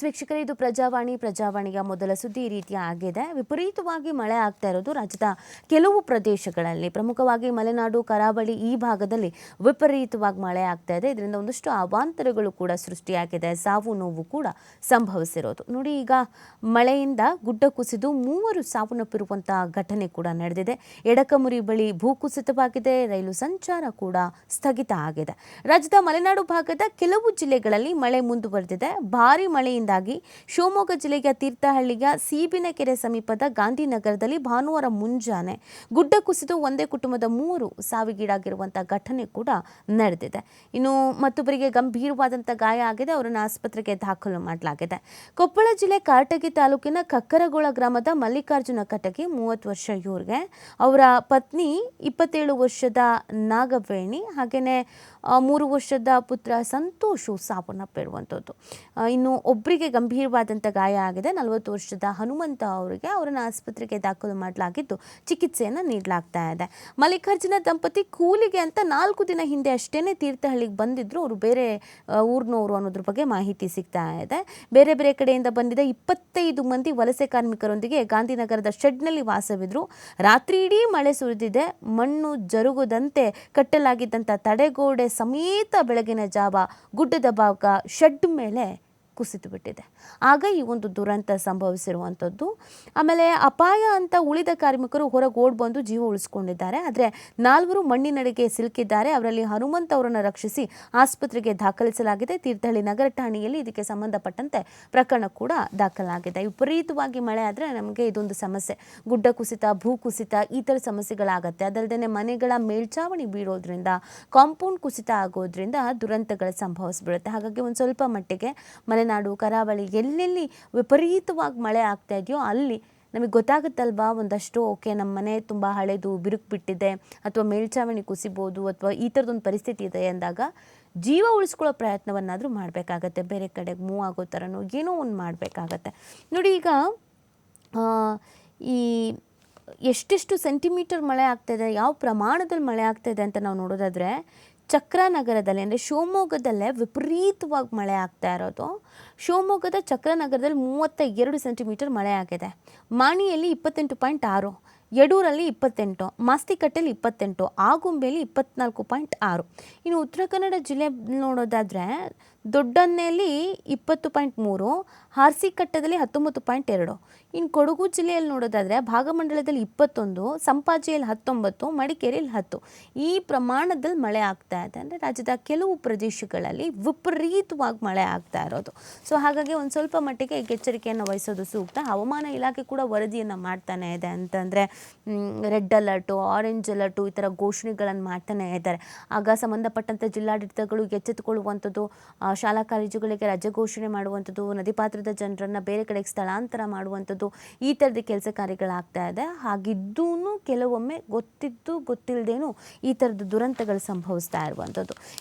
ವೀಕ್ಷಕರೇ, ಇದು ಪ್ರಜಾವಾಣಿಯ ಮೊದಲ ಸುದ್ದಿ ಈ ರೀತಿಯ ಆಗಿದೆ. ವಿಪರೀತವಾಗಿ ಮಳೆ ಆಗ್ತಾ ಇರೋದು ರಾಜ್ಯದ ಕೆಲವು ಪ್ರದೇಶಗಳಲ್ಲಿ, ಪ್ರಮುಖವಾಗಿ ಮಲೆನಾಡು, ಕರಾವಳಿ ಈ ಭಾಗದಲ್ಲಿ ವಿಪರೀತವಾಗಿ ಮಳೆ ಆಗ್ತಾ ಇದೆ. ಇದರಿಂದ ಒಂದಷ್ಟು ಅವಾಂತರಗಳು ಕೂಡ ಸೃಷ್ಟಿಯಾಗಿದೆ, ಸಾವು ನೋವು ಕೂಡ ಸಂಭವಿಸಿರೋದು. ನೋಡಿ, ಈಗ ಮಳೆಯಿಂದ ಗುಡ್ಡ ಕುಸಿದು 3 ಸಾವನ್ನಪ್ಪಿರುವಂತಹ ಘಟನೆ ಕೂಡ ನಡೆದಿದೆ. ಎಡಕಮುರಿ ಬಳಿ ಭೂಕುಸಿತವಾಗಿದೆ, ರೈಲು ಸಂಚಾರ ಕೂಡ ಸ್ಥಗಿತ ಆಗಿದೆ. ರಾಜ್ಯದ ಮಲೆನಾಡು ಭಾಗದ ಕೆಲವು ಜಿಲ್ಲೆಗಳಲ್ಲಿ ಮಳೆ ಮುಂದುವರೆದಿದೆ. ಭಾರಿ ಮಳೆಯಿಂದಾಗಿ ಶಿವಮೊಗ್ಗ ಜಿಲ್ಲೆಯ ತೀರ್ಥಹಳ್ಳಿಯ ಸೀಬಿನಕೆರೆ ಸಮೀಪದ ಗಾಂಧಿನಗರದಲ್ಲಿ ಭಾನುವಾರ ಮುಂಜಾನೆ ಗುಡ್ಡ ಕುಸಿದು ಒಂದೇ ಕುಟುಂಬದ 3 ಸಾವಿಗೀಡಾಗಿರುವಂತಹ ಘಟನೆ ಕೂಡ ನಡೆದಿದೆ. ಇನ್ನು ಮತ್ತೊಬ್ಬರಿಗೆ ಗಂಭೀರವಾದಂತಹ ಗಾಯ ಆಗಿದೆ, ಅವರನ್ನು ಆಸ್ಪತ್ರೆಗೆ ದಾಖಲು ಮಾಡಲಾಗಿದೆ. ಕೊಪ್ಪಳ ಜಿಲ್ಲೆ ಕಾರಟಗಿ ತಾಲೂಕಿನ ಕಕ್ಕರಗೋಳ ಗ್ರಾಮದ ಮಲ್ಲಿಕಾರ್ಜುನ ಕಟಗಿ 30 ವರ್ಷ ಇವ್ರಿಗೆ, ಅವರ ಪತ್ನಿ 27 ವರ್ಷದ ನಾಗವೇಣಿ, ಹಾಗೆಯೇ 3 ವರ್ಷದ ಪುತ್ರ ಸಂತೋಷು ಸಾವನ್ನಪ್ಪಿರುವಂಥದ್ದು. ಇನ್ನು ಒಬ್ಬರಿಗೆ ಗಂಭೀರವಾದಂಥ ಗಾಯ ಆಗಿದೆ. 40 ವರ್ಷದ ಹನುಮಂತ ಅವರಿಗೆ, ಅವರನ್ನು ಆಸ್ಪತ್ರೆಗೆ ದಾಖಲು ಮಾಡಲಾಗಿದ್ದು ಚಿಕಿತ್ಸೆಯನ್ನು ನೀಡಲಾಗ್ತಾ ಇದೆ. ಮಲ್ಲಿಕಾರ್ಜುನ ದಂಪತಿ ಕೂಲಿಗೆ ಅಂತ 4 ದಿನ ಹಿಂದೆ ಅಷ್ಟೇ ತೀರ್ಥಹಳ್ಳಿಗೆ ಬಂದಿದ್ರು. ಅವರು ಬೇರೆ ಊರಿನವರು ಅನ್ನೋದ್ರ ಬಗ್ಗೆ ಮಾಹಿತಿ ಸಿಗ್ತಾ ಇದೆ. ಬೇರೆ ಬೇರೆ ಕಡೆಯಿಂದ ಬಂದಿದ್ದ 25 ಮಂದಿ ವಲಸೆ ಕಾರ್ಮಿಕರೊಂದಿಗೆ ಗಾಂಧಿನಗರದ ಶೆಡ್ನಲ್ಲಿ ವಾಸವಿದ್ರು. ರಾತ್ರಿ ಇಡೀ ಮಳೆ ಸುರಿದಿದೆ. ಮಣ್ಣು ಜರುಗದಂತೆ ಕಟ್ಟಲಾಗಿದ್ದಂಥ ತಡೆಗೋಡೆ ಸಮೇತ ಬೆಳಗಿನ ಜಾವ ಗುಡ್ಡದ ಭಾಗ ಶೆಡ್ ಮೇಲೆ ಕುಸಿದು ಬಿಟ್ಟಿದೆ. ಆಗ ಈ ಒಂದು ದುರಂತ ಸಂಭವಿಸಿರುವಂಥದ್ದು. ಆಮೇಲೆ ಅಪಾಯ ಅಂತ ಉಳಿದ ಕಾರ್ಮಿಕರು ಹೊರಗೆ ಓಡ್ ಬಂದು ಜೀವ ಉಳಿಸ್ಕೊಂಡಿದ್ದಾರೆ. ಆದರೆ 4 ಮಣ್ಣಿನಡಿಗೆ ಸಿಲುಕಿದ್ದಾರೆ. ಅವರಲ್ಲಿ ಹನುಮಂತ್ ಅವರನ್ನು ರಕ್ಷಿಸಿ ಆಸ್ಪತ್ರೆಗೆ ದಾಖಲಿಸಲಾಗಿದೆ. ತೀರ್ಥಹಳ್ಳಿ ನಗರ ಠಾಣೆಯಲ್ಲಿ ಇದಕ್ಕೆ ಸಂಬಂಧಪಟ್ಟಂತೆ ಪ್ರಕರಣ ಕೂಡ ದಾಖಲಾಗಿದೆ. ವಿಪರೀತವಾಗಿ ಮಳೆ ಆದರೆ ನಮಗೆ ಇದೊಂದು ಸಮಸ್ಯೆ, ಗುಡ್ಡ ಕುಸಿತ, ಭೂ ಕುಸಿತ, ಈ ಥರ ಸಮಸ್ಯೆಗಳಾಗತ್ತೆ. ಅದಲ್ಲದೆ ಮನೆಗಳ ಮೇಲ್ಛಾವಣಿ ಬೀಳೋದ್ರಿಂದ, ಕಾಂಪೌಂಡ್ ಕುಸಿತ ಆಗೋದ್ರಿಂದ ದುರಂತಗಳು ಸಂಭವಿಸ್ಬಿಡುತ್ತೆ. ಹಾಗಾಗಿ ಒಂದು ಸ್ವಲ್ಪ ಮಟ್ಟಿಗೆ ಮಲೆನಾಡು, ಕರಾವಳಿ ಎಲ್ಲೆಲ್ಲಿ ವಿಪರೀತವಾಗಿ ಮಳೆ ಆಗ್ತಾ ಇದೆಯೋ ಅಲ್ಲಿ ನಮಗೆ ಗೊತ್ತಾಗುತ್ತಲ್ವಾ, ಒಂದಷ್ಟು ಓಕೆ ನಮ್ಮ ಮನೆ ತುಂಬ ಹಳೆದು ಬಿರುಕು ಬಿಟ್ಟಿದೆ ಅಥವಾ ಮೇಲ್ಛಾವಣಿ ಕುಸಿಬೋದು ಅಥವಾ ಈ ಥರದೊಂದು ಪರಿಸ್ಥಿತಿ ಇದೆ ಅಂದಾಗ ಜೀವ ಉಳಿಸ್ಕೊಳ್ಳೋ ಪ್ರಯತ್ನವನ್ನಾದರೂ ಮಾಡಬೇಕಾಗತ್ತೆ. ಬೇರೆ ಕಡೆಗೆ ಮೂವ್ ಆಗೋ ಥರನೋ ಏನೋ ಒಂದು ಮಾಡಬೇಕಾಗತ್ತೆ. ನೋಡಿ, ಈಗ ಈ ಎಷ್ಟೆಷ್ಟು ಸೆಂಟಿಮೀಟರ್ ಮಳೆ ಆಗ್ತಾಯಿದೆ, ಯಾವ ಪ್ರಮಾಣದಲ್ಲಿ ಮಳೆ ಆಗ್ತಾಯಿದೆ ಅಂತ ನಾವು ನೋಡೋದಾದರೆ, ಚಕ್ರನಗರದಲ್ಲಿ ಅಂದರೆ ಶಿವಮೊಗ್ಗದಲ್ಲೇ ವಿಪರೀತವಾಗಿ ಮಳೆ ಆಗ್ತಾ ಇರೋದು. ಶಿವಮೊಗ್ಗದ ಚಕ್ರನಗರದಲ್ಲಿ 32 ಸೆಂಟಿಮೀಟರ್ ಮಳೆ ಆಗಿದೆ. ಮಾಣಿಯಲ್ಲಿ 28.6, ಯಡೂರಲ್ಲಿ 28, ಮಾಸ್ತಿಕಟ್ಟೆಯಲ್ಲಿ 28, ಆಗುಂಬೆಯಲ್ಲಿ 24.6. ಇನ್ನು ಉತ್ತರ ಕನ್ನಡ ಜಿಲ್ಲೆ ನೋಡೋದಾದರೆ ದೊಡ್ಡನ್ನೆಯಲ್ಲಿ 20.3, ಹಾರ್ಸಿಕಟ್ಟದಲ್ಲಿ 19.2. ಇನ್ನು ಕೊಡಗು ಜಿಲ್ಲೆಯಲ್ಲಿ ನೋಡೋದಾದರೆ ಭಾಗಮಂಡಲದಲ್ಲಿ 21, ಸಂಪಾಜೆಯಲ್ಲಿ 19, ಮಡಿಕೇರಿಯಲ್ಲಿ 10 ಈ ಪ್ರಮಾಣದಲ್ಲಿ ಮಳೆ ಆಗ್ತಾ ಇದೆ. ಅಂದರೆ ರಾಜ್ಯದ ಕೆಲವು ಪ್ರದೇಶಗಳಲ್ಲಿ ವಿಪರೀತವಾಗಿ ಮಳೆ ಆಗ್ತಾ ಇರೋದು. ಸೊ ಹಾಗಾಗಿ ಒಂದು ಸ್ವಲ್ಪ ಮಟ್ಟಿಗೆ ಎಚ್ಚರಿಕೆಯನ್ನು ವಹಿಸೋದು ಸೂಕ್ತ. ಹವಾಮಾನ ಇಲಾಖೆ ಕೂಡ ವರದಿಯನ್ನು ಮಾಡ್ತಾನೆ ಇದೆ. ಅಂತಂದರೆ ರೆಡ್ ಅಲರ್ಟು, ಆರೆಂಜ್ ಅಲರ್ಟು ಈ ಥರ ಘೋಷಣೆಗಳನ್ನು ಮಾಡ್ತಾನೆ ಇದ್ದಾರೆ. ಆಗ ಸಂಬಂಧಪಟ್ಟಂಥ ಜಿಲ್ಲಾಡಳಿತಗಳು ಎಚ್ಚೆತ್ತುಕೊಳ್ಳುವಂಥದ್ದು, ಶಾಲಾ ಕಾಲೇಜುಗಳಿಗೆ ರಜೆ ಘೋಷಣೆ ಮಾಡುವಂಥದ್ದು, ನದಿ ಪಾತ್ರದ ಜನರನ್ನು ಬೇರೆ ಕಡೆಗೆ ಸ್ಥಳಾಂತರ ಮಾಡುವಂಥದ್ದು, ಈ ಥರದ ಕೆಲಸ ಕಾರ್ಯಗಳಾಗ್ತಾ ಇದೆ. ಹಾಗಿದ್ದೂ ಕೆಲವೊಮ್ಮೆ ಗೊತ್ತಿದ್ದು ಗೊತ್ತಿಲ್ಲದೇನೂ ಈ ಥರದ ದುರಂತಗಳು ಸಂಭವಿಸ್ತಾ ಇರುವಂಥದ್ದು.